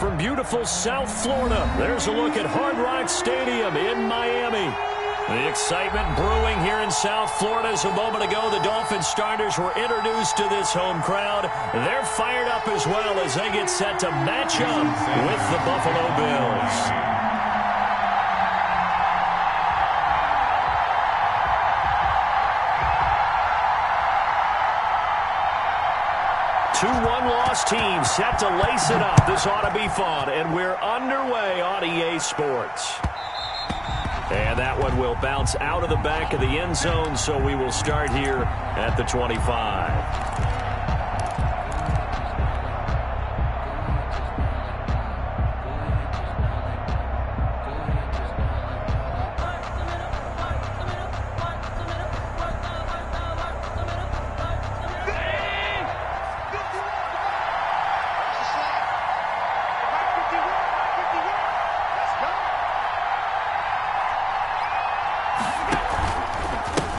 from beautiful South Florida, there's a look at Hard Rock Stadium in Miami. The excitement brewing here in South Florida. As a moment ago, the Dolphins starters were introduced to this home crowd. They're fired up as well as they get set to match up with the Buffalo Bills. 2-1 loss team set to lace it up. This ought to be fun, and we're underway on EA Sports. And that one will bounce out of the back of the end zone, so we will start here at the 25.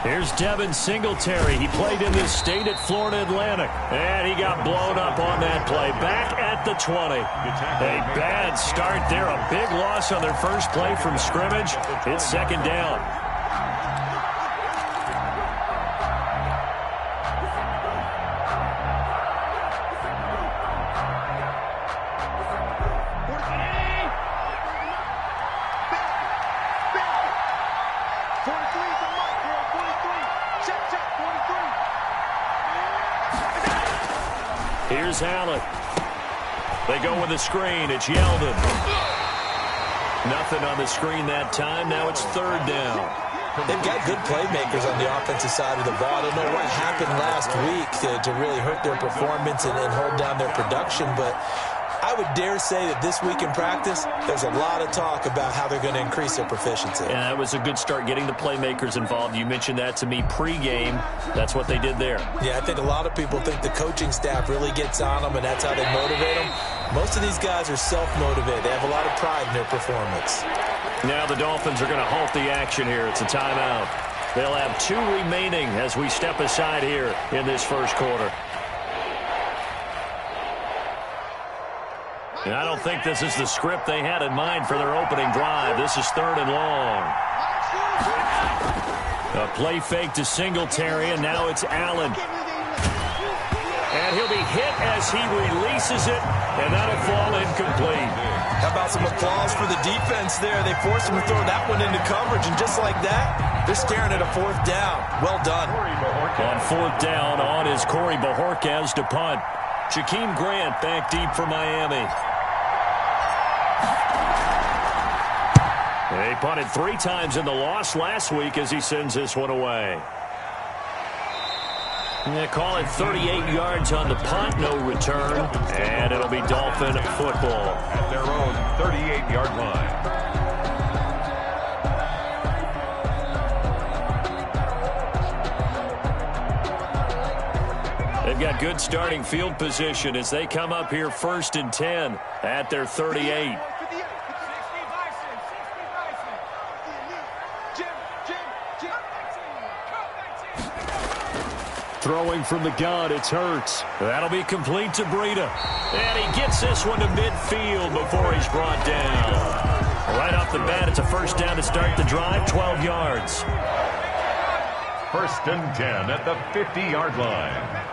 Here's Devin Singletary. He played in this state at Florida Atlantic, and he got blown up on that play. Back at the 20. A bad start there. A big loss on their first play from scrimmage. It's second down. Here's Allen. They go with the screen. It's Yeldon. Nothing on the screen that time. Now it's third down. They've got good playmakers on the offensive side of the ball. I don't know what happened last week to really hurt their performance and hold down their production, but I would dare say that this week in practice, there's a lot of talk about how they're going to increase their proficiency. And that was a good start, getting the playmakers involved. You mentioned that to me pregame. That's what they did there. Yeah, I think a lot of people think the coaching staff really gets on them, and that's how they motivate them. Most of these guys are self-motivated. They have a lot of pride in their performance. Now the Dolphins are going to halt the action here. It's a timeout. They'll have 2 remaining as we step aside here in this first quarter. And I don't think this is the script they had in mind for their opening drive. This is third and long. A play fake to Singletary, and now it's Allen. And he'll be hit as he releases it, and that'll fall incomplete. How about some applause for the defense there? They forced him to throw that one into coverage, and just like that, they're staring at a fourth down. Well done. On fourth down, on is Corey Bojorquez to punt. Jakeem Grant back deep for Miami. They punted 3 times in the loss last week as he sends this one away. They call it 38 yards on the punt, no return, and it'll be Dolphin football. At their own 38-yard line. They've got good starting field position as they come up here first and 10 at their 38. Throwing from the gun, it's Hurts. That'll be complete to Breida. And he gets this one to midfield before he's brought down. Right off the bat, it's a first down to start the drive, 12 yards. First and 10 at the 50-yard line.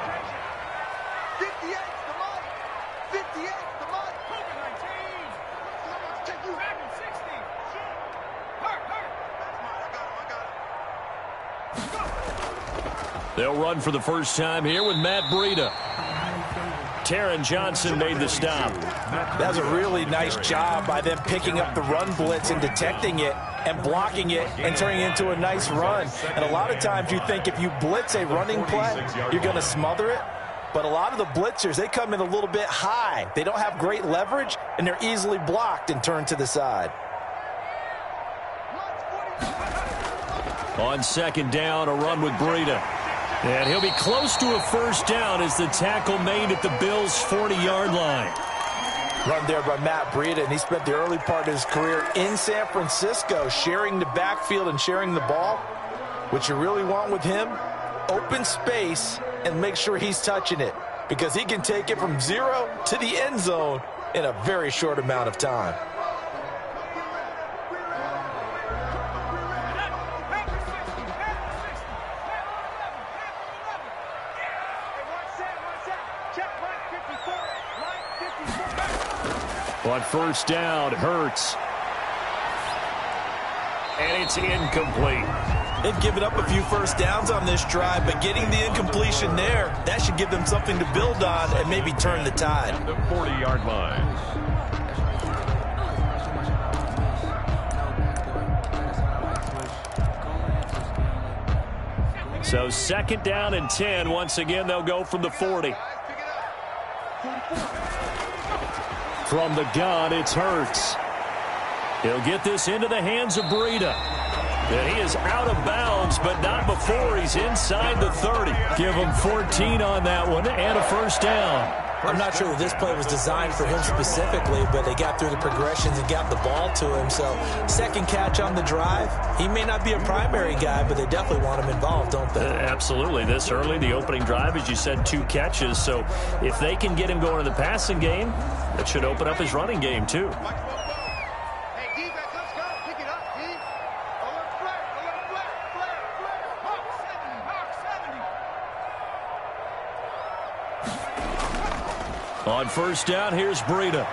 They'll run for the first time here with Matt Breida. Taron Johnson made the stop. That was a really nice job by them picking up the run blitz and detecting it and blocking it and turning it into a nice run. And a lot of times you think if you blitz a running play, you're going to smother it. But a lot of the blitzers, they come in a little bit high. They don't have great leverage, and they're easily blocked and turned to the side. On second down, a run with Breida. And he'll be close to a first down as the tackle made at the Bills' 40-yard line. Run there by Matt Breida, and he spent the early part of his career in San Francisco sharing the backfield and sharing the ball. What you really want with him, open space and make sure he's touching it, because he can take it from 0 to the end zone in a very short amount of time. On first down, Hurts. And it's incomplete. They've given up a few first downs on this drive, but getting the incompletion there, that should give them something to build on and maybe turn the tide. The 40-yard line. So second down and 10. Once again, they'll go from the 40. From the gun, it's Hurts. He'll get this into the hands of Breida. And he is out of bounds, but not before he's inside the 30. Give him 14 on that one and a first down. I'm not sure that this play was designed for him specifically, but they got through the progressions and got the ball to him. So second catch on the drive. He may not be a primary guy, but they definitely want him involved, don't they? Absolutely. This early, the opening drive, as you said, 2 catches. So if they can get him going in the passing game, that should open up his running game too. On first down, here's Breida.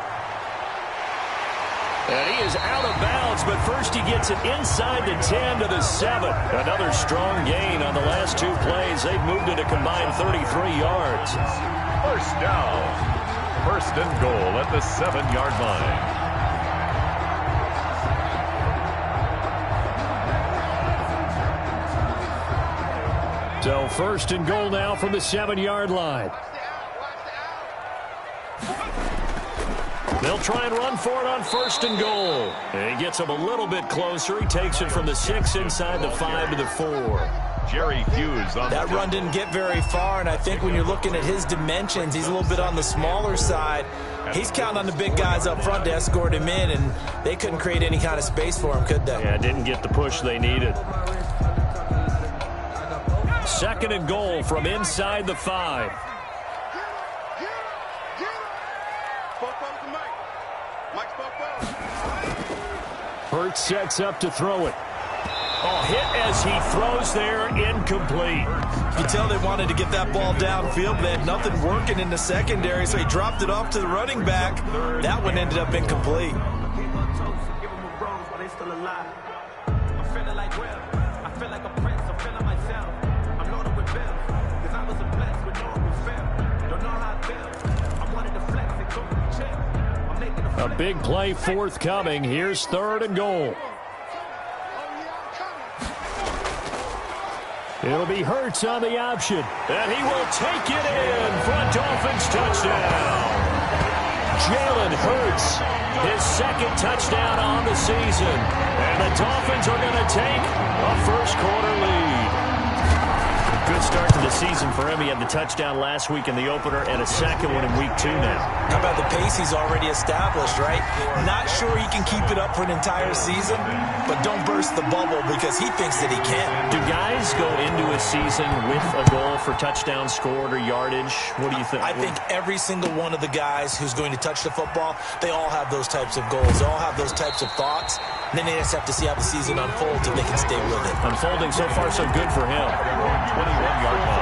And he is out of bounds, but first he gets it inside the 10 to the 7. Another strong gain on the last 2 plays. They've moved it a combined 33 yards. First down. First and goal at the 7-yard line. So first and goal now from the 7-yard line. They'll try and run for it on first and goal. And he gets him a little bit closer. He takes it from the 6 inside the 5 to the 4. Jerry Hughes on that run didn't get very far, and I think when you're looking at his dimensions, he's a little bit on the smaller side. He's counting on the big guys up front to escort him in, and they couldn't create any kind of space for him, could they? Yeah, didn't get the push they needed. Second and goal from inside the 5. Hurts sets up to throw it. Oh, hit as he throws there, incomplete. You can tell they wanted to get that ball downfield. They had nothing working in the secondary, so he dropped it off to the running back. That one ended up incomplete. A big play forthcoming. Here's third and goal. It'll be Hurts on the option. And he will take it in for a Dolphins touchdown. Jalen Hurts, his second touchdown on the season. And the Dolphins are going to take a first-quarter lead. Good start to the season for him. He had the touchdown last week in the opener and a second one in week 2 now. How about the pace he's already established, right? Not sure he can keep it up for an entire season, but don't burst the bubble because he thinks that he can. Do guys go into a season with a goal for touchdown scored or yardage? What do you think? I think every single one of the guys who's going to touch the football, they all have those types of goals. They all have those types of thoughts. And then they just have to see how the season unfolds if they can stay with it. Unfolding so far so good for him. 21-yard line.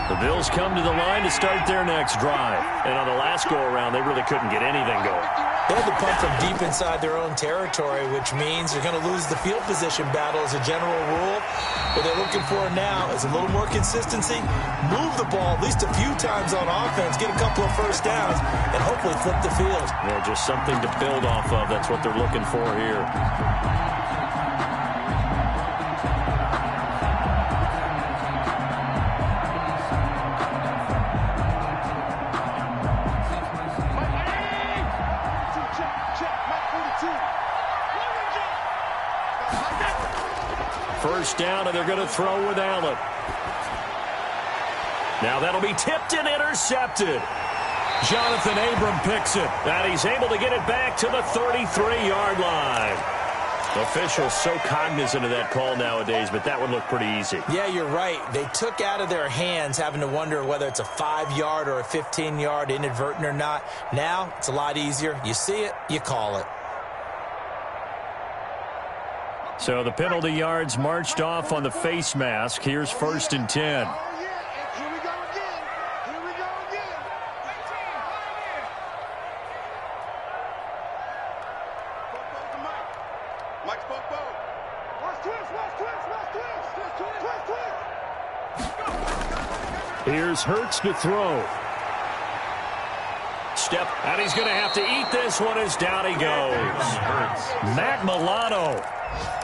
The Bills come to the line to start their next drive. And on the last go-around, they really couldn't get anything going. They had to punt from deep inside their own territory, which means they're going to lose the field position battle as a general rule. What they're looking for now is a little more consistency, move the ball at least a few times on offense, get a couple of first downs, and hopefully flip the field. Yeah, just something to build off of. That's what they're looking for here. First down, and they're going to throw with Allen. Now that'll be tipped and intercepted. Jonathan Abram picks it, and he's able to get it back to the 33-yard line. Officials so cognizant of that call nowadays, but that would look pretty easy. Yeah, you're right. They took out of their hands having to wonder whether it's a 5-yard or a 15-yard inadvertent or not. Now, it's a lot easier. You see it, you call it. So the penalty yards marched off on the face mask. Here's 1st and 10. Here's Hurts to throw. Step, and he's going to have to eat this one as down he goes. Matt Milano.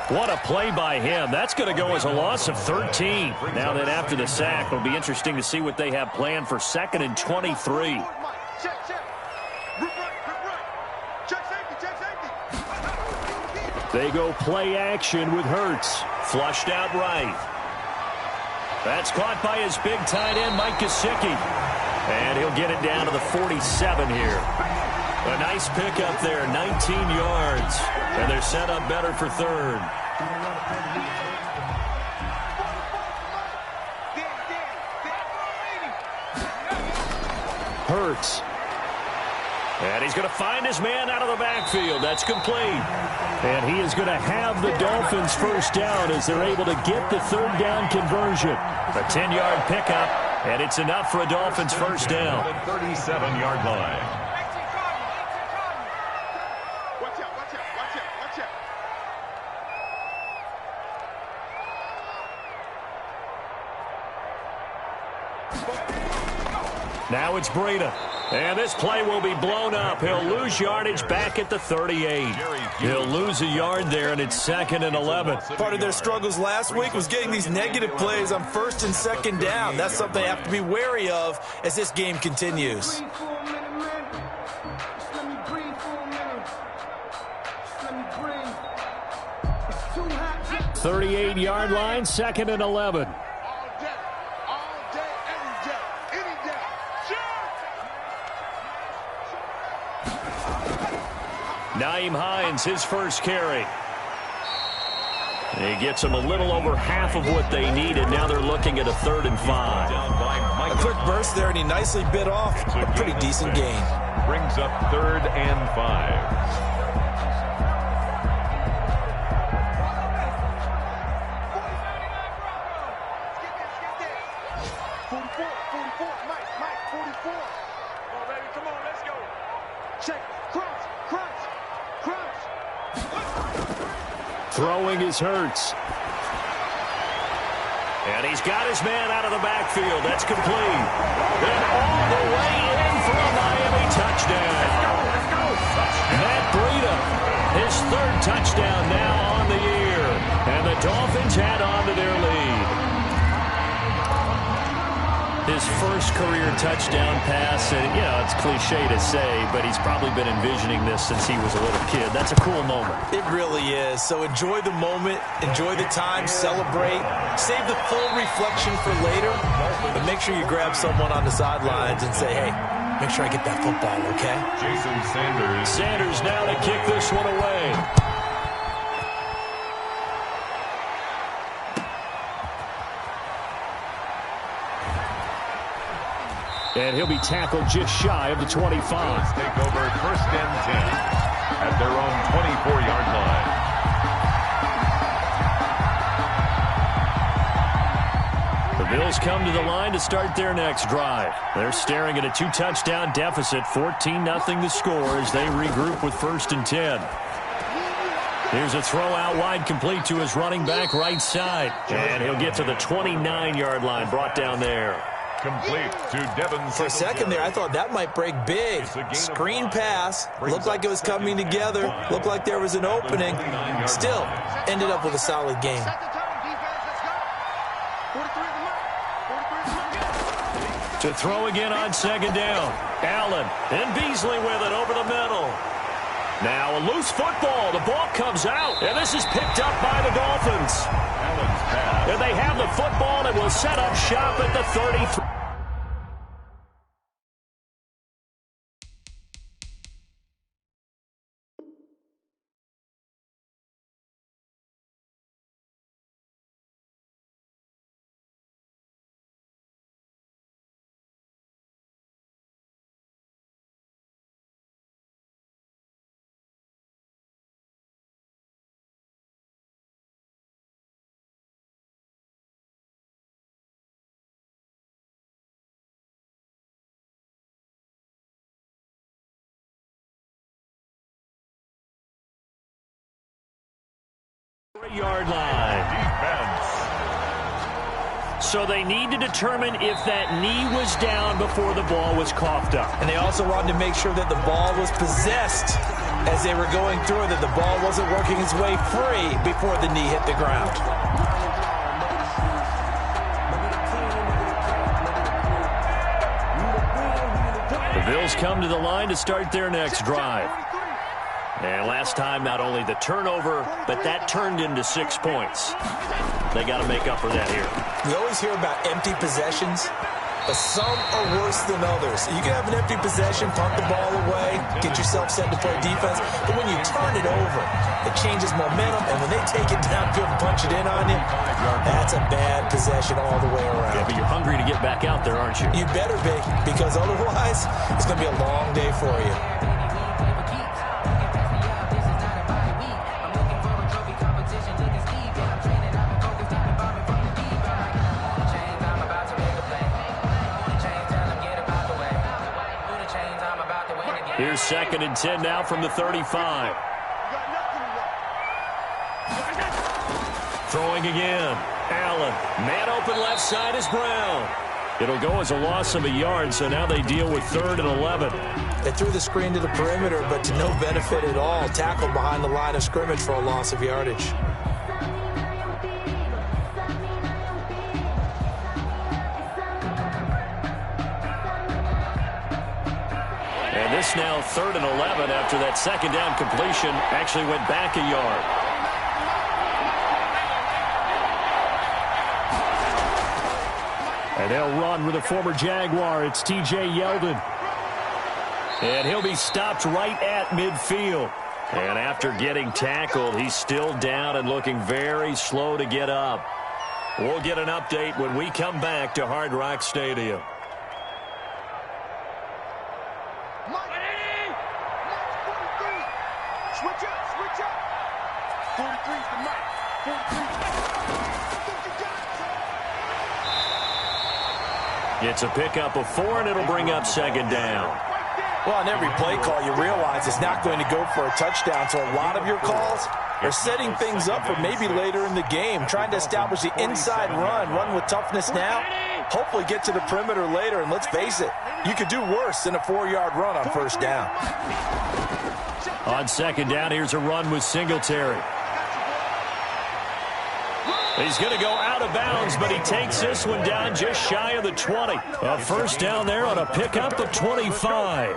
What a play by him. That's going to go as a loss of 13. Now that after the sack, it'll be interesting to see what they have planned for 2nd and 23. They go play action with Hurts. Flushed out right. That's caught by his big tight end, Mike Gesicki. And he'll get it down to the 47 here. A nice pickup there, 19 yards. And they're set up better for 3rd. Hurts. And he's going to find his man out of the backfield. That's complete. And he is going to have the Dolphins first down as they're able to get the 3rd down conversion. A 10-yard pickup, and it's enough for a Dolphins first down. The 37-yard line. Now it's Breida. And this play will be blown up. He'll lose yardage back at the 38. He'll lose a yard there, and it's 2nd and 11. Part of their struggles last week was getting these negative plays on 1st and 2nd down. That's something they have to be wary of as this game continues. 38-yard line, 2nd and 11. Nyheim Hines, his first carry. He gets them a little over half of what they needed. Now they're looking at a 3rd and 5. A quick burst there, and he nicely bit off a pretty decent gain. Brings up 3rd and 5. Throwing is Hurts. And he's got his man out of the backfield. That's complete. And all the way in for a Miami touchdown. Matt Breida, his 3rd touchdown now on the year. And the Dolphins add on to their lead. His first career touchdown pass, and you know, it's cliche to say, but he's probably been envisioning this since he was a little kid. That's a cool moment. It really is. So enjoy the moment, enjoy the time, celebrate, save the full reflection for later, but make sure you grab someone on the sidelines and say, hey, make sure I get that football, okay? Jason Sanders. Sanders now to kick this one away. And he'll be tackled just shy of the 25. Let's take over 1st and 10 at their own 24-yard line. The Bills come to the line to start their next drive. They're staring at a 2-touchdown deficit, 14-0 the score as they regroup with 1st and 10. Here's a throw out wide, complete to his running back right side. And he'll get to the 29-yard line, brought down there. Complete to Devin. For a second there, I thought that might break big. Screen pass. Looked like it was coming together. Looked like there was an opening. Still, ended up with a solid game. To throw again on 2nd down. Allen and Beasley with it over the middle. Now a loose football. The ball comes out. And this is picked up by the Dolphins. And they have the football and will set up shop at the 33. Yard line. Defense. So they need to determine if that knee was down before the ball was coughed up. And they also wanted to make sure that the ball was possessed as they were going through it, that the ball wasn't working its way free before the knee hit the ground. The Bills come to the line to start their next drive. And last time, not only the turnover, but that turned into 6 points. They got to make up for that here. We always hear about empty possessions, but some are worse than others. You can have an empty possession, punt the ball away, get yourself set to play defense, but when you turn it over, it changes momentum, and when they take it downfield and punch it in on you, that's a bad possession all the way around. Yeah, but you're hungry to get back out there, aren't you? You better be, because otherwise, it's going to be a long day for you. Here's 2nd and 10 now from the 35. Throwing again. Allen. Man open left side is Brown. It'll go as a loss of a yard, so now they deal with 3rd and 11. They threw the screen to the perimeter, but to no benefit at all. Tackled behind the line of scrimmage for a loss of yardage. And this now 3rd and 11 after that 2nd down completion actually went back a yard. And they'll run with a former Jaguar. It's T.J. Yeldon. And he'll be stopped right at midfield. And after getting tackled, he's still down and looking very slow to get up. We'll get an update when we come back to Hard Rock Stadium. Switch up. 43's the mark. 43. It's a pickup of 4, and it'll bring up 2nd down. Well, on every play call, you realize it's not going to go for a touchdown, so a lot of your calls are setting things up for maybe later in the game, trying to establish the inside run with toughness now, hopefully get to the perimeter later, and let's face it, you could do worse than a 4-yard run on 1st down. On 2nd down, here's a run with Singletary. He's going to go out of bounds, but he takes this one down just shy of the 20. A 1st down there on a pickup of 25.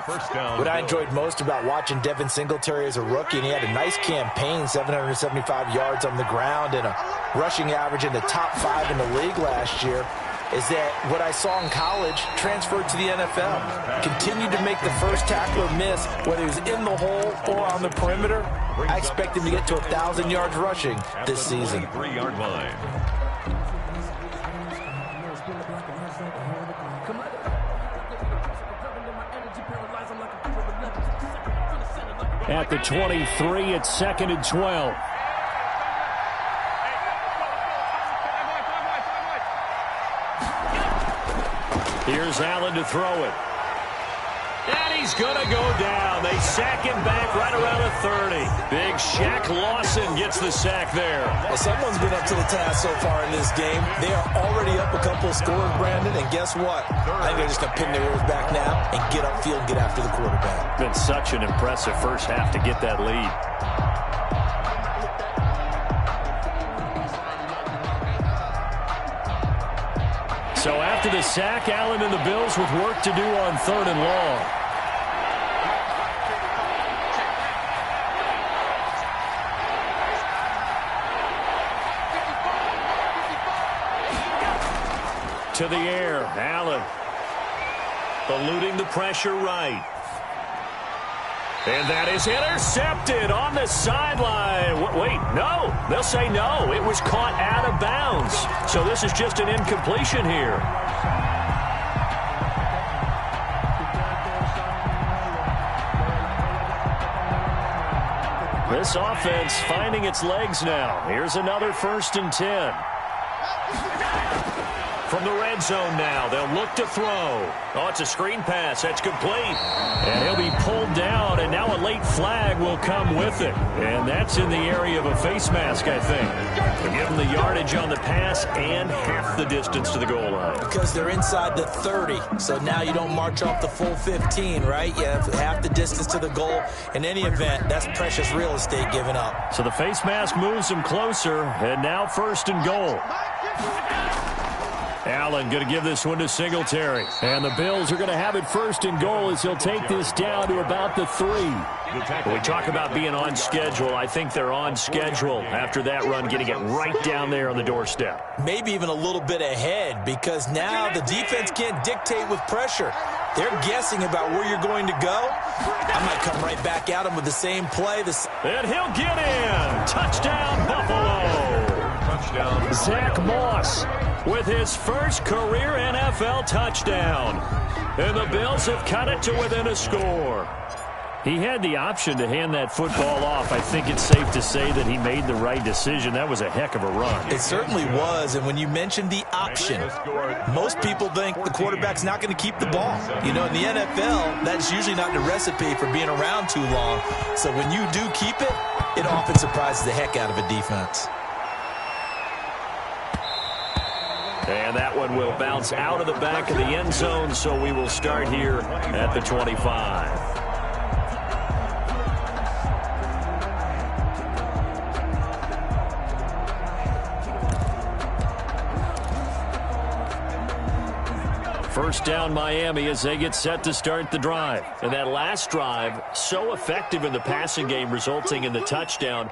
What I enjoyed most about watching Devin Singletary as a rookie, and he had a nice campaign, 775 yards on the ground and a rushing average in the top 5 in the league last year, is that what I saw in college transferred to the NFL. Continued to make the first tackler miss, whether he was in the hole or on the perimeter. I expect him to get to 1,000 yards rushing this season. 3-yard line. At the 23, it's 2nd and 12. Here's Allen to throw it. And he's going to go down. They sack him back right around the 30. Big Shaq Lawson gets the sack there. Well, someone's been up to the task so far in this game. They are already up a couple of scores, Brandon, and guess what? I think they're just going to pin their ears back now and get upfield and get after the quarterback. Been such an impressive first half to get that lead. So after the sack, Allen and the Bills with work to do on 3rd and long. To the air, Allen. Eluding the pressure right. And that is intercepted on the sideline. Wait, no. They'll say no. It was caught out of bounds. So this is just an incompletion here. This offense finding its legs now. Here's another 1st and 10. From the red zone now, they'll look to throw. Oh, it's a screen pass. That's complete. And he'll be pulled down, and now a late flag will come with it. And that's in the area of a face mask, I think. They'll give them the yardage on the pass and half the distance to the goal line. Because they're inside the 30, so now you don't march off the full 15, right? You have half the distance to the goal. In any event, that's precious real estate given up. So the face mask moves them closer, and now first and goal. Allen going to give this one to Singletary. And the Bills are going to have it first and goal as he'll take this down to about the 3. When we talk about being on schedule, I think they're on schedule after that run, getting it right down there on the doorstep. Maybe even a little bit ahead, because now the defense can't dictate with pressure. They're guessing about where you're going to go. I might come right back at him with the same play. And he'll get in. Touchdown, Buffalo. Touchdown. Zach Moss with his first career NFL touchdown. And the Bills have cut it to within a score. He had the option to hand that football off. I think it's safe to say that he made the right decision. That was a heck of a run. It certainly was, and when you mentioned the option, most people think the quarterback's not going to keep the ball. You know, in the NFL, that's usually not the recipe for being around too long. So when you do keep it, it often surprises the heck out of a defense. And that one will bounce out of the back of the end zone, so we will start here at the 25. First down Miami as they get set to start the drive. And that last drive, so effective in the passing game, resulting in the touchdown.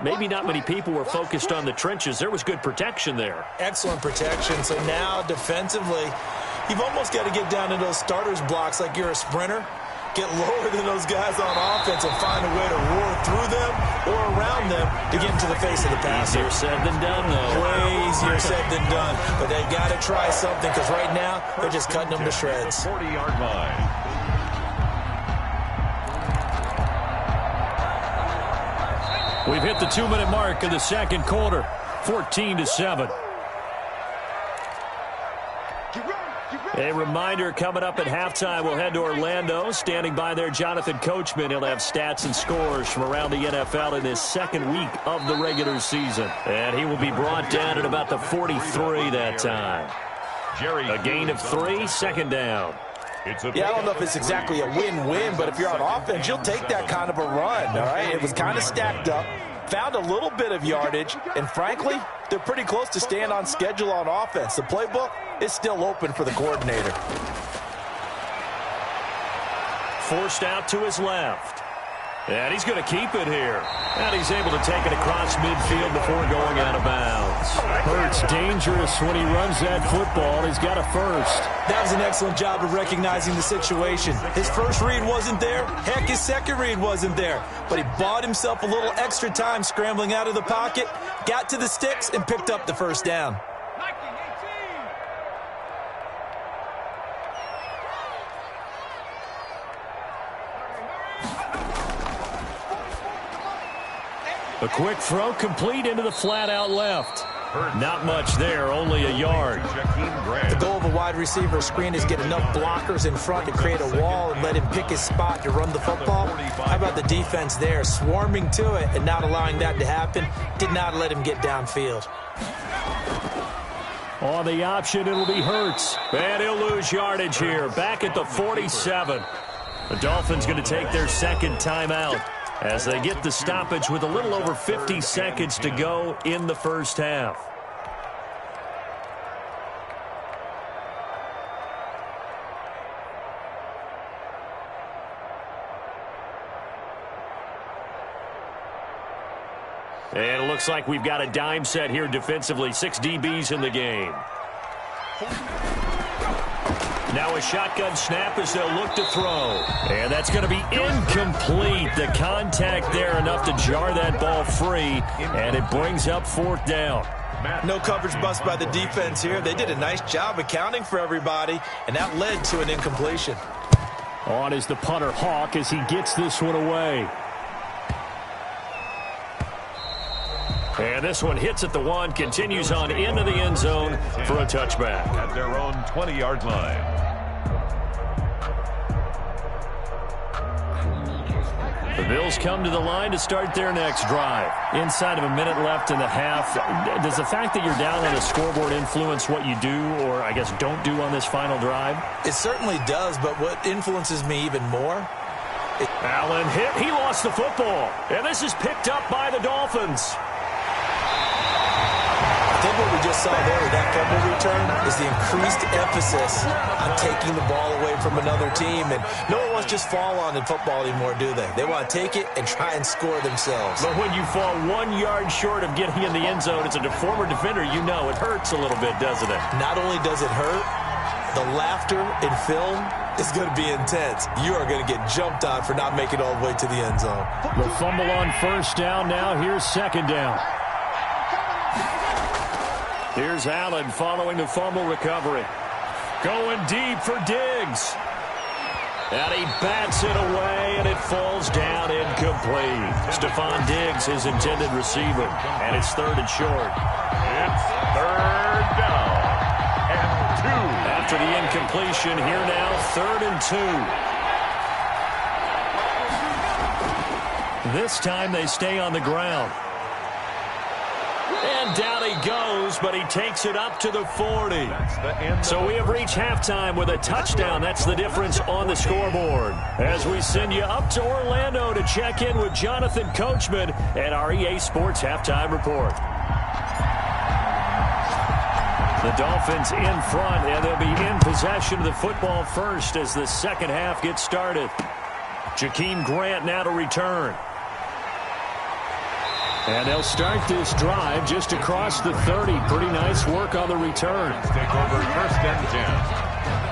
Maybe not many people were focused on the trenches. There was good protection there. Excellent protection. So now defensively, you've almost got to get down to those starters blocks like you're a sprinter. Get lower than those guys on offense and find a way to roar through them or around them to get into the face of the passer. Easier said than done, though. Way easier said than done. But they got to try something, because right now they're just cutting them to shreds. 40-yard line. We've hit the 2-minute mark in the second quarter. 14-7. A reminder, coming up at halftime, we'll head to Orlando. Standing by there, Jonathan Coachman. He'll have stats and scores from around the NFL in this second week of the regular season. And he will be brought down at about the 43 that time. A gain of 3, second down. Yeah, I don't know if it's exactly a win-win, but if you're on offense, you'll take that kind of a run, all right? It was kind of stacked up, found a little bit of yardage, and frankly, they're pretty close to staying on schedule on offense. The playbook is still open for the coordinator. Forced out to his left. And he's going to keep it here. And he's able to take it across midfield before going out of bounds. Hurts dangerous when he runs that football. He's got a first. That was an excellent job of recognizing the situation. His first read wasn't there. Heck, his second read wasn't there. But he bought himself a little extra time scrambling out of the pocket, got to the sticks, and picked up the first down. A quick throw complete into the flat out left. Not much there, only a yard. The goal of a wide receiver screen is get enough blockers in front to create a wall and let him pick his spot to run the football. How about the defense there, swarming to it and not allowing that to happen? Did not let him get downfield. On the option, it'll be Hurts. And he'll lose yardage here, back at the 47. The Dolphins going to take their second timeout as they get the stoppage with a little over 50 seconds to go in the first half. And it looks like we've got a dime set here defensively. 6 DBs in the game. Now a shotgun snap as they'll look to throw. And that's going to be incomplete. The contact there enough to jar that ball free. And it brings up fourth down. No coverage bust by the defense here. They did a nice job accounting for everybody, and that led to an incompletion. On is the punter Hawk as he gets this one away. And this one hits at the 1, continues on into the end zone for a touchback. At their own 20-yard line. The Bills come to the line to start their next drive. Inside of a minute left in the half, does the fact that you're down on the scoreboard influence what you do, or I guess don't do on this final drive? It certainly does, but what influences me even more? Allen hit. He lost the football. And this is picked up by the Dolphins. I think what we just saw there with that fumble return is the increased emphasis on taking the ball away from another team. And no one wants to just fall on in football anymore, do they? They want to take it and try and score themselves. But when you fall 1 yard short of getting in the end zone as a former defender, you know it hurts a little bit, doesn't it? Not only does it hurt, the laughter in film is going to be intense. You are going to get jumped on for not making it all the way to the end zone. The fumble on first down now. Here's second down. Here's Allen following the fumble recovery. Going deep for Diggs. And he bats it away, and it falls down incomplete. Stephon Diggs, his intended receiver. And it's third and short. It's third down and 2. After the incompletion, here now, third and 2. This time they stay on the ground. And down he goes, but he takes it up to the 40. So we have reached halftime with a touchdown. That's the difference on the scoreboard. As we send you up to Orlando to check in with Jonathan Coachman and our EA Sports Halftime Report. The Dolphins in front, and they'll be in possession of the football first as the second half gets started. Jakeem Grant now to return. And they'll start this drive just across the 30. Pretty nice work on the return. Take over first and 10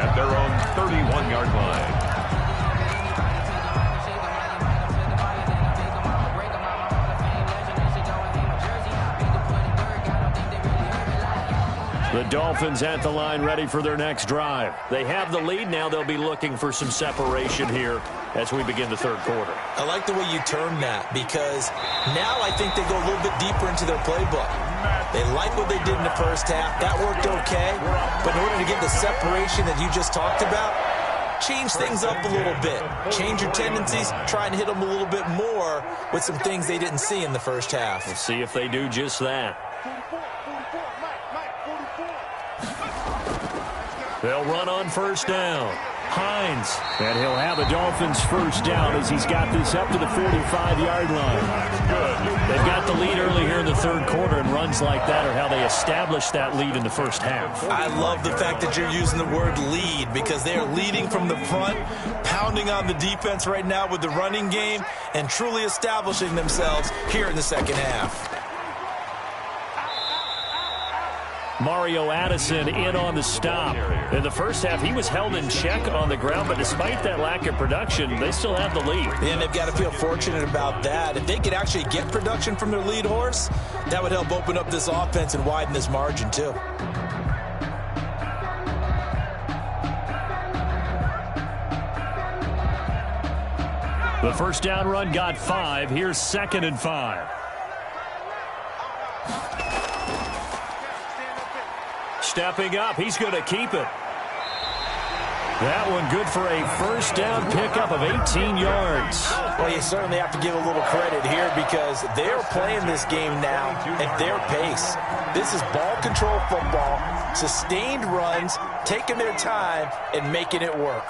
at their own 31-yard line. The Dolphins at the line ready for their next drive. They have the lead now. They'll be looking for some separation here as we begin the third quarter. I like the way you term that, because now I think they go a little bit deeper into their playbook. They like what they did in the first half. That worked okay. But in order to get the separation that you just talked about, change things up a little bit. Change your tendencies. Try and hit them a little bit more with some things they didn't see in the first half. We'll see if they do just that. They'll run on first down. Hines. And he'll have a Dolphins first down as he's got this up to the 45-yard line. They've got the lead early here in the third quarter, and runs like that are how they established that lead in the first half. I love the fact that you're using the word lead, because they are leading from the front, pounding on the defense right now with the running game, and truly establishing themselves here in the second half. Mario Addison in on the stop. In the first half, he was held in check on the ground, but despite that lack of production, they still have the lead. And they've got to feel fortunate about that. If they could actually get production from their lead horse, that would help open up this offense and widen this margin too. The first down run got 5. Here's second and 5. Stepping up, he's going to keep it. That one good for a first down pickup of 18 yards. Well, you certainly have to give a little credit here, because they're playing this game now at their pace. This is ball control football, sustained runs, taking their time and making it work.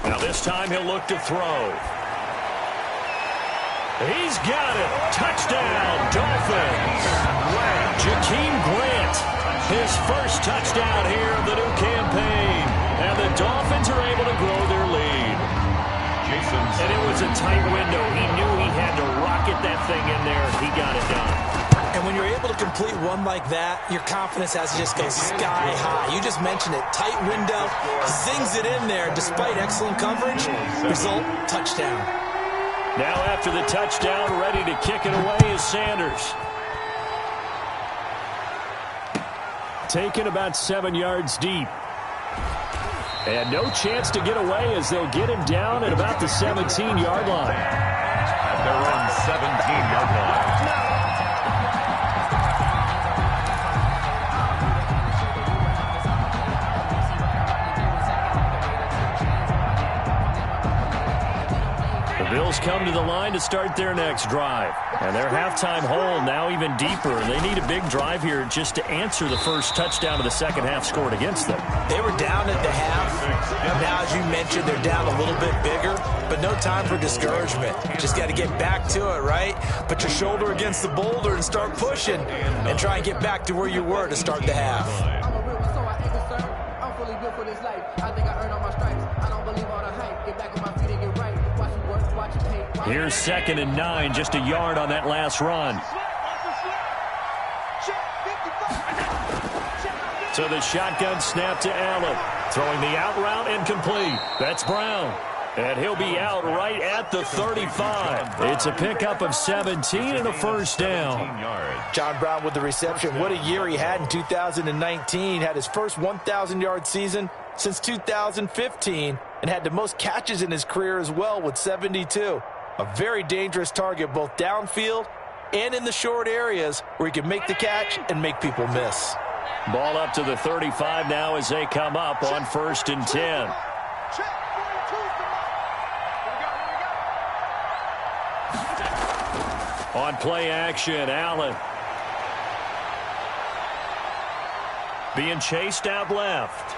Now this time he'll look to throw. He's got it. Touchdown, Dolphins. Jakeem Grant, his first touchdown here of the new campaign. And the Dolphins are able to grow their lead. And it was a tight window. He knew he had to rocket that thing in there. He got it done. And when you're able to complete one like that, your confidence has to just go sky high. You just mentioned it. Tight window, zings it in there despite excellent coverage. Result, touchdown. Now after the touchdown, ready to kick it away is Sanders. Taken about 7 yards deep. And no chance to get away as they'll get him down at about the 17-yard line. At their own 17-yard line. Bills come to the line to start their next drive. And their halftime hole now even deeper. And they need a big drive here just to answer the first touchdown of the second half scored against them. They were down at the half. Now, as you mentioned, they're down a little bit bigger, but no time for discouragement. Just got to get back to it, right? Put your shoulder against the boulder and start pushing and try and get back to where you were to start the half. I'm a real one, so I ain't concerned. I'm fully built for this life. I think I earned all my stripes. I don't believe all the hype. Get back on my feet and get right. Watch you work, watch you pay. Here's 2nd and 9, just a yard on that last run. So the shotgun snap to Allen. Throwing the out route incomplete. That's Brown. And he'll be out right at the 35. It's a pickup of 17 and a first down. John Brown with the reception. What a year he had in 2019. Had his first 1,000-yard season since 2015 and had the most catches in his career as well with 72. A very dangerous target both downfield and in the short areas where he can make the catch and make people miss. Ball up to the 35 now as they come up on 1st and 10. On play action, Allen. Being chased out left.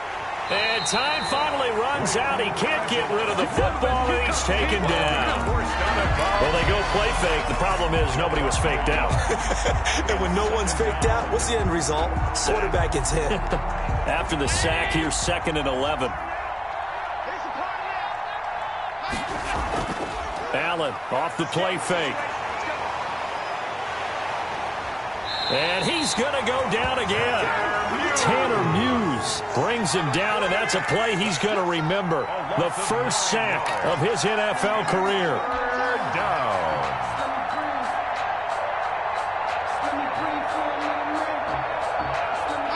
And time finally runs out. He can't get rid of the football, and he's taken down. Well, they go play fake. The problem is nobody was faked out. And when no one's faked out, what's the end result? Quarterback gets hit. After the sack, here's 2nd and 11. Allen off the play fake. And he's going to go down again. Tanner Muse brings him down, and that's a play he's going to remember. The first sack of his NFL career.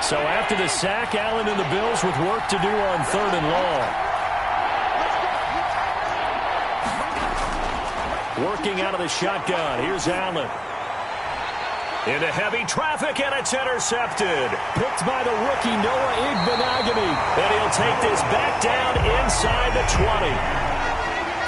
So after the sack, Allen and the Bills with work to do on 3rd and long. Working out of the shotgun. Here's Allen. Into heavy traffic, and it's intercepted. Picked by the rookie Noah Igbenogany. And he'll take this back down inside the 20.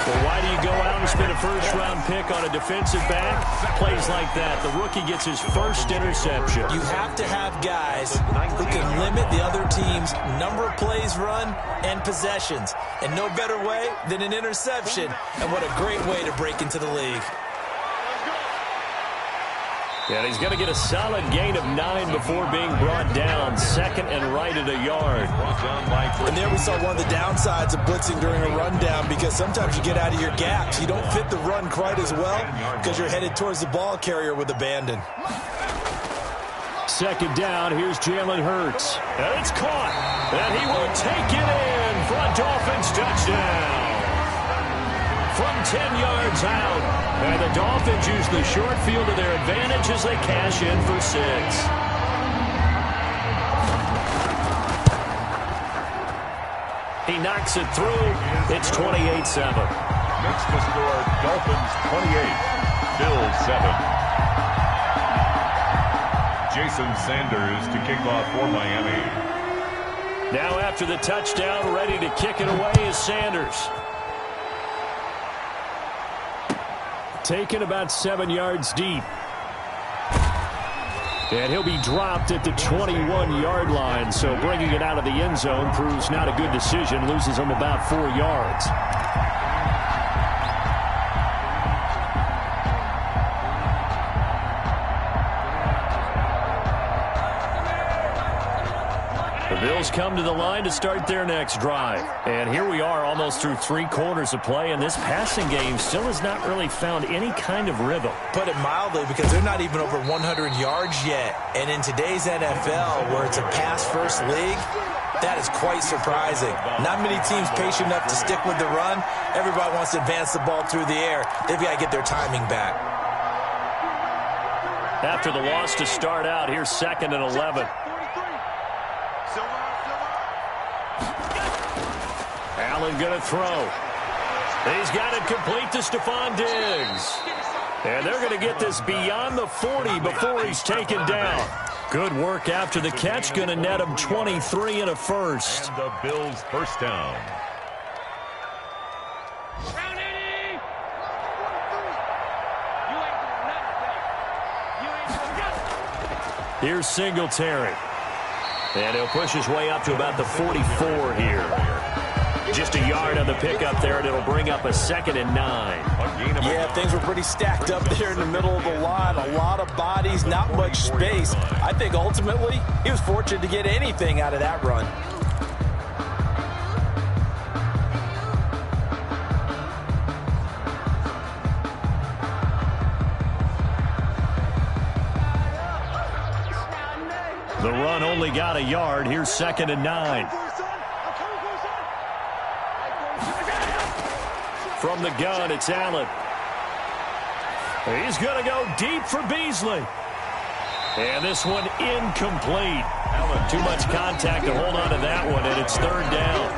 Well, why do you go out and spend a first-round pick on a defensive back? Plays like that. The rookie gets his first interception. You have to have guys who can limit the other team's number of plays run and possessions. And no better way than an interception. And what a great way to break into the league. And he's going to get a solid gain of 9 before being brought down. 2nd and right at a yard. And there we saw one of the downsides of blitzing during a rundown, because sometimes you get out of your gaps. You don't fit the run quite as well because you're headed towards the ball carrier with abandon. 2nd down. Here's Jalen Hurts. And it's caught. And he will take it in for a Dolphins touchdown. From 10 yards out. And the Dolphins use the short field to their advantage as they cash in for 6. He knocks it through. It's 28-7. Makes the score Dolphins 28, Bills 7. Jason Sanders to kick off for Miami. Now after the touchdown, ready to kick it away is Sanders. Taken about 7 yards deep. And he'll be dropped at the 21-yard line. So bringing it out of the end zone proves not a good decision. Loses him about 4 yards. The Bills come to the line to start their next drive. And here we are almost through 3 quarters of play, and this passing game still has not really found any kind of rhythm. Put it mildly, because they're not even over 100 yards yet. And in today's NFL, where it's a pass-first league, that is quite surprising. Not many teams patient enough to stick with the run. Everybody wants to advance the ball through the air. They've got to get their timing back. After the loss to start out, here's 2nd and 11. Allen going to throw. He's got it complete to Stephon Diggs. And they're going to get this beyond the 40 before he's taken down. Good work after the catch. Going to net him 23 and a first. And the Bills first down. Here's Singletary. And he'll push his way up to about the 44 here. Just a yard on the pickup there, and it'll bring up a 2nd and 9. Yeah, things were pretty stacked up there in the middle of the line. A lot of bodies, not much space. I think ultimately he was fortunate to get anything out of that run. The run only got a yard. Here's 2nd and 9. From the gun, it's Allen. He's going to go deep for Beasley. And this one incomplete. Too much contact to hold on to that one, and it's 3rd down.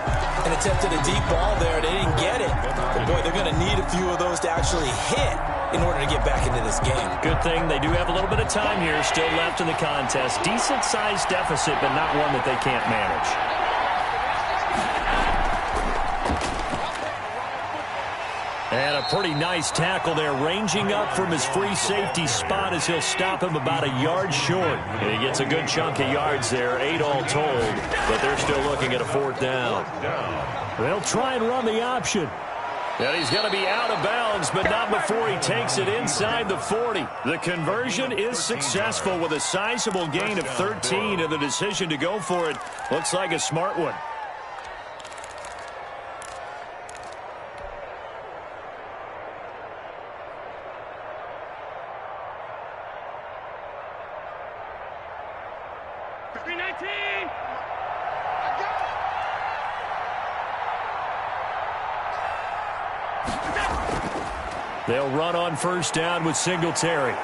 And attempted a deep ball there. They didn't get it. But, boy, they're going to need a few of those to actually hit in order to get back into this game. Good thing they do have a little bit of time here still left in the contest. Decent-sized deficit, but not one that they can't manage. And a pretty nice tackle there, ranging up from his free safety spot as he'll stop him about a yard short. And he gets a good chunk of yards there, 8 all told, but they're still looking at a 4th down. They'll try and run the option. And he's going to be out of bounds, but not before he takes it inside the 40. The conversion is successful with a sizable gain of 13, and the decision to go for it looks like a smart one. They'll run on 1st down with Singletary.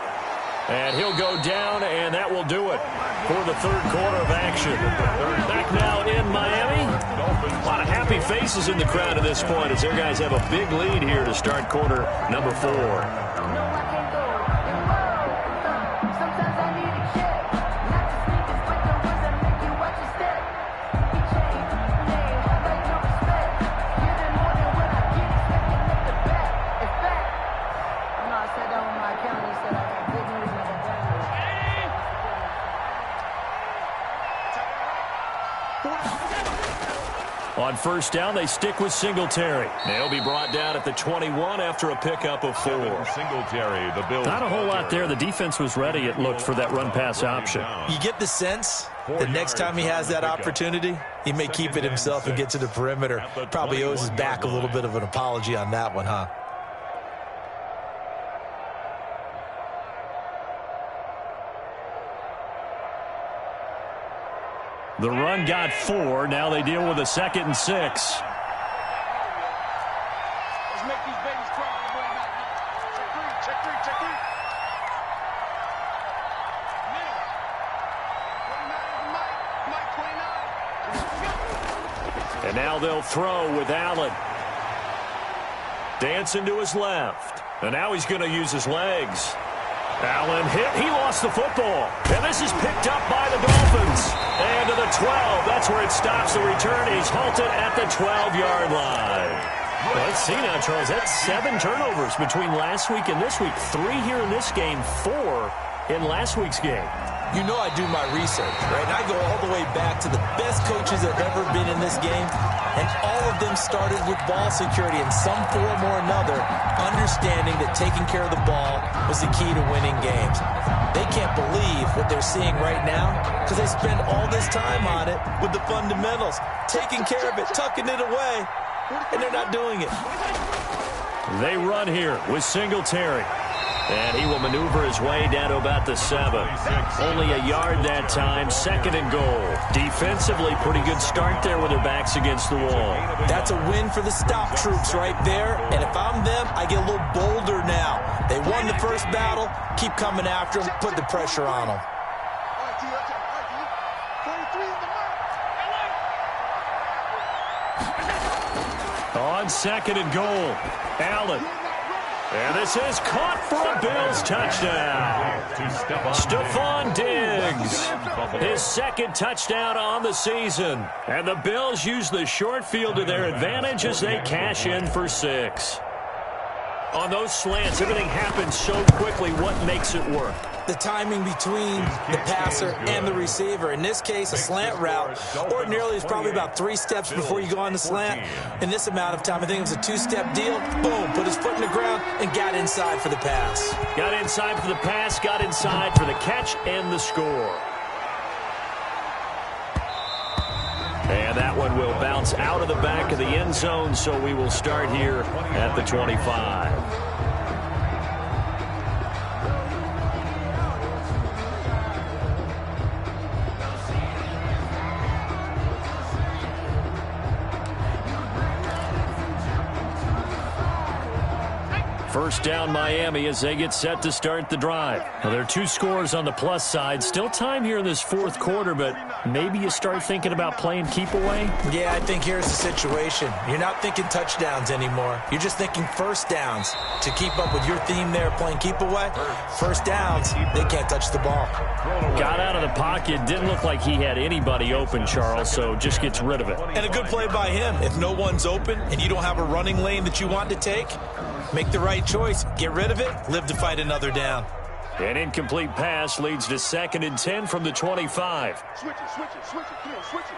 And he'll go down, and that will do it for the 3rd quarter of action. Back now in Miami. A lot of happy faces in the crowd at this point as their guys have a big lead here to start quarter number 4. On 1st down, they stick with Singletary. They'll be brought down at the 21 after a pickup of 4. Singletary, the Bills. Not a whole lot there. The defense was ready, it looked, for that run-pass option. You get the sense that next time he has that opportunity, he may keep it himself and get to the perimeter. Probably owes his back a little bit of an apology on that one, huh? The run got 4. Now they deal with a 2nd and 6. Let's make these babies cry. Check three. Middle. 29 is Mike. 29. And now they'll throw with Allen. Dancing to his left. And now he's going to use his legs. Allen hit. He lost the football. And this is picked up by the Dolphins. And to the 12. That's where it stops. The return is halted at the 12-yard line. Well, let's see now, Charles. That's 7 turnovers between last week and this week. 3 here in this game, 4 in last week's game. You know I do my research, right? And I go all the way back to the best coaches that have ever been in this game, and all of them started with ball security in some form or another, understanding that taking care of the ball was the key to winning games. They can't believe what they're seeing right now because they spend all this time on it with the fundamentals, taking care of it, tucking it away, and they're not doing it. They run here with Singletary. And he will maneuver his way down to about the 7. Only a yard that time, 2nd and goal. Defensively, pretty good start there with their backs against the wall. That's a win for the stop troops right there. And if I'm them, I get a little bolder now. They won the first battle. Keep coming after them. Put the pressure on them. on 2nd and goal. Allen. And this is caught for a Bills touchdown. Stephon Diggs, his 2nd touchdown on the season. And the Bills use the short field to their advantage as they cash in for 6. On those slants, everything happens so quickly. What makes it work? The timing between the passer and the receiver. In this case, a slant route ordinarily is probably about 3 steps before you go on the slant. In this amount of time, I think it was a 2-step deal. Boom, put his foot in the ground and got inside for the pass. Got inside for the pass, got inside for the catch and the score. And that one will bounce out of the back of the end zone, so we will start here at the 25. First down Miami as they get set to start the drive. Now, there are 2 scores on the plus side. Still time here in this 4th quarter, but maybe you start thinking about playing keep away? Yeah, I think here's the situation. You're not thinking touchdowns anymore. You're just thinking first downs. To keep up with your theme there, playing keep away, first downs, they can't touch the ball. Got out of the pocket. Didn't look like he had anybody open, Charles, so just gets rid of it. And a good play by him. If no one's open and you don't have a running lane that you want to take, make the right choice. Get rid of it. Live to fight another down. An incomplete pass leads to 2nd and 10 from the 25. Switch it, switch it, switch it, come on, switch it.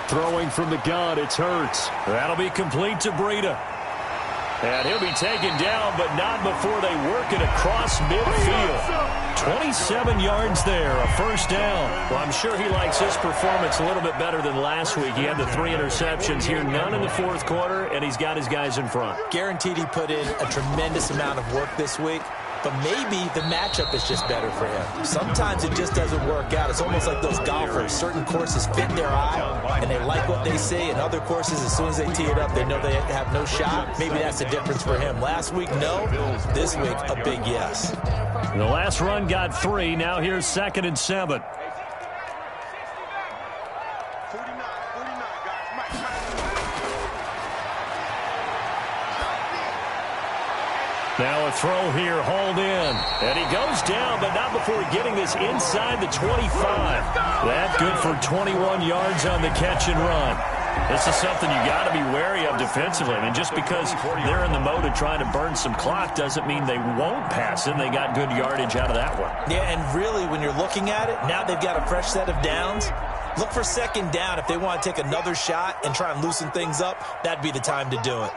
Throwing from the gun, it's Hurts. That'll be complete to Breida. And he'll be taken down, but not before they work it across midfield. 27 yards there, a first down. Well, I'm sure he likes his performance a little bit better than last week. He had the 3 interceptions here, none in the 4th quarter, and he's got his guys in front. Guaranteed he put in a tremendous amount of work this week. But maybe the matchup is just better for him. Sometimes it just doesn't work out. It's almost like those golfers. Certain courses fit their eye, and they like what they see. And other courses, as soon as they tee it up, they know they have no shot. Maybe that's the difference for him. Last week, no. This week, a big yes. The last run got 3. Now here's 2nd and 7. 49, guys. Mike. Now a throw here, hauled in. And he goes down, but not before getting this inside the 25. That good for 21 yards on the catch and run. This is something you got to be wary of defensively. I mean, just because they're in the mode of trying to burn some clock doesn't mean they won't pass it. They got good yardage out of that one. Yeah, and really, when you're looking at it, now they've got a fresh set of downs. Look for 2nd down. If they want to take another shot and try and loosen things up, that'd be the time to do it.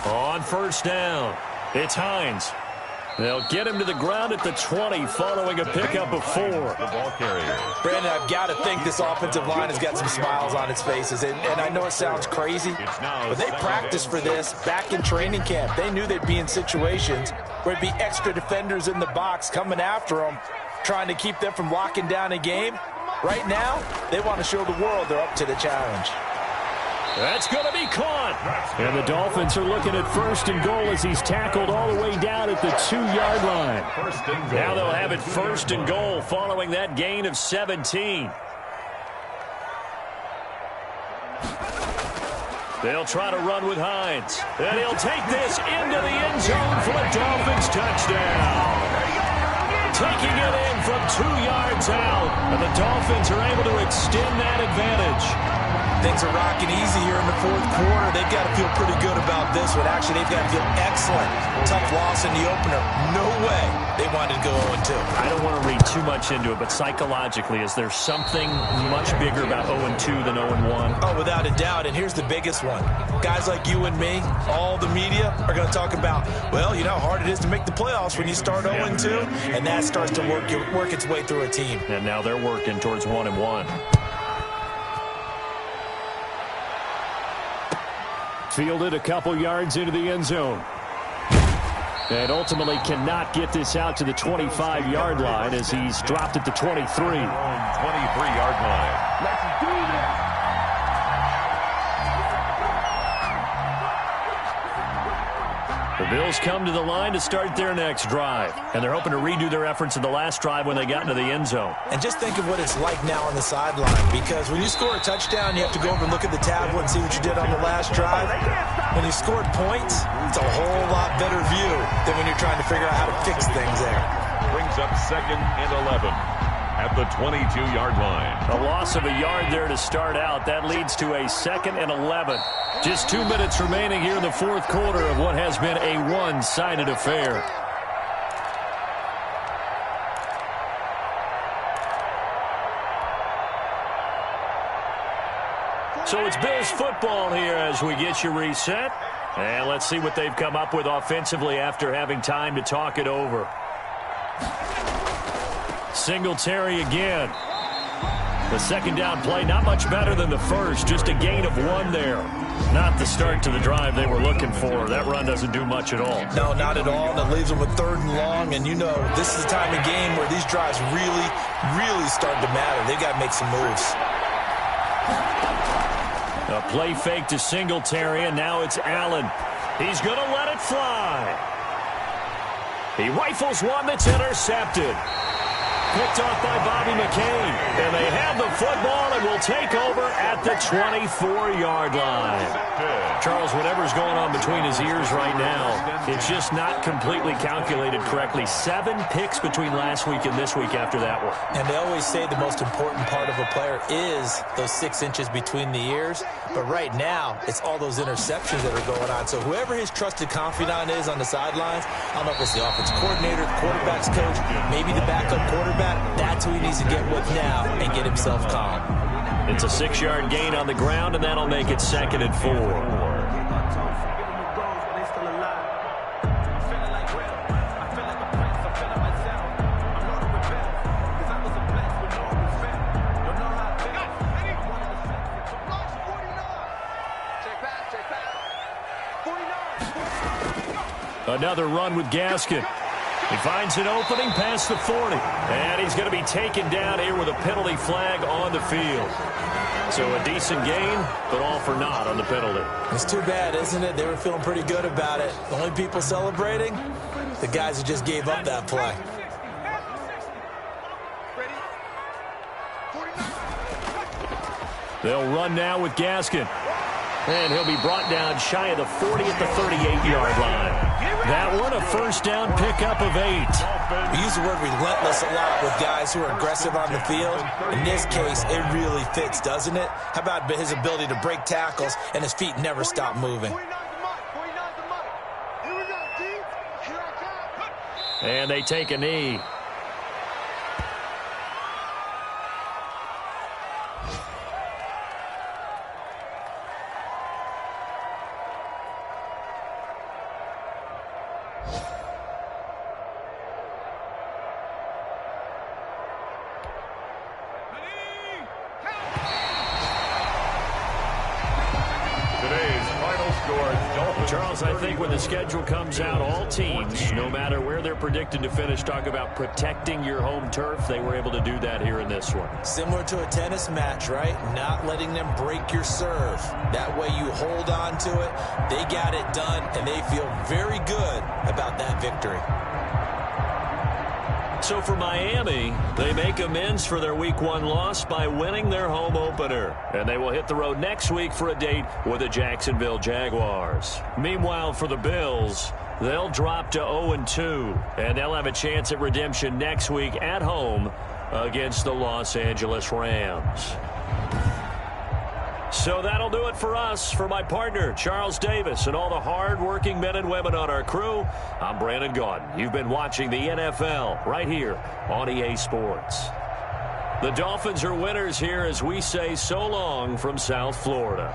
On first down, it's Hines. They'll get him to the ground at the 20 following a pickup of 4. Brandon, I've got to think this offensive line has got some smiles on its faces. And I know it sounds crazy, but they practiced for this back in training camp. They knew they'd be in situations where it'd be extra defenders in the box coming after them, trying to keep them from locking down a game. Right now, they want to show the world they're up to the challenge. That's going to be caught. And the Dolphins are looking at 1st and goal as he's tackled all the way down at the 2-yard line. Now they'll have it 1st and goal following that gain of 17. They'll try to run with Hines. And he'll take this into the end zone for a Dolphins touchdown. Taking it in from 2 yards out. And the Dolphins are able to extend that advantage. Things are rocking easy here in the 4th quarter. They've got to feel pretty good about this one. Actually, they've got to feel excellent. Tough loss in the opener. No way they wanted to go 0-2. I don't want to read too much into it, but psychologically, is there something much bigger about 0-2 than 0-1? Oh, without a doubt. And here's the biggest one. Guys like you and me, all the media, are going to talk about, well, you know how hard it is to make the playoffs when you start 0-2, and that starts to work its way through a team. And now they're working towards 1-1. Fielded a couple yards into the end zone. And ultimately cannot get this out to the 25-yard line as he's dropped at the 23. 23-yard line. Let's do this. The Bills come to the line to start their next drive, and they're hoping to redo their efforts in the last drive when they got into the end zone. And just think of what it's like now on the sideline, because when you score a touchdown, you have to go over and look at the tablet and see what you did on the last drive. When you scored points, it's a whole lot better view than when you're trying to figure out how to fix things there. Brings up 2nd and 11 at the 22-yard line. A loss of a yard there to start out. That leads to a 2nd and 11. Just 2 minutes remaining here in the fourth quarter of what has been a one-sided affair. So it's Bills football here as we get you reset. And let's see what they've come up with offensively after having time to talk it over. Singletary again. The second down play, not much better than the first. Just a gain of 1 there. Not the start to the drive they were looking for. That run doesn't do much at all. No, not at all. And it leaves them with 3rd and long. And you know, this is the time of game where these drives really, really start to matter. They've got to make some moves. A play fake to Singletary, and now it's Allen. He's going to let it fly. He rifles one that's intercepted. Picked off by Bobby McCain. And they have the football and will take over at the 24-yard line. Charles, whatever's going on between his ears right now, it's just not completely calculated correctly. 7 picks between last week and this week after that one. And they always say the most important part of a player is those 6 inches between the ears. But right now, it's all those interceptions that are going on. So whoever his trusted confidant is on the sidelines, I don't know if it's the offensive coordinator, the quarterback's coach, maybe the backup quarterback, that's who he needs to get with now and get himself calm. It's a 6-yard gain on the ground, and that'll make it 2nd and 4. Another run with Gaskin. He finds an opening past the 40. And he's going to be taken down here with a penalty flag on the field. So a decent gain, but all for naught on the penalty. It's too bad, isn't it? They were feeling pretty good about it. The only people celebrating, the guys who just gave up that play. They'll run now with Gaskin. And he'll be brought down shy of the 40 at the 38-yard line. That one, a first down pickup of 8. We use the word relentless a lot with guys who are aggressive on the field. In this case, it really fits, doesn't it? How about his ability to break tackles and his feet never stop moving? And they take a knee. Charles, I think when the schedule comes out, all teams, no matter where they're predicted to finish, talk about protecting your home turf. They were able to do that here in this one. Similar to a tennis match, right? Not letting them break your serve. That way you hold on to it. They got it done, and they feel very good about that victory. So for Miami, they make amends for their Week 1 loss by winning their home opener. And they will hit the road next week for a date with the Jacksonville Jaguars. Meanwhile, for the Bills, they'll drop to 0-2. And they'll have a chance at redemption next week at home against the Los Angeles Rams. So that'll do it for us. For my partner, Charles Davis, and all the hard-working men and women on our crew, I'm Brandon Gaudin. You've been watching the NFL right here on EA Sports. The Dolphins are winners here as we say so long from South Florida.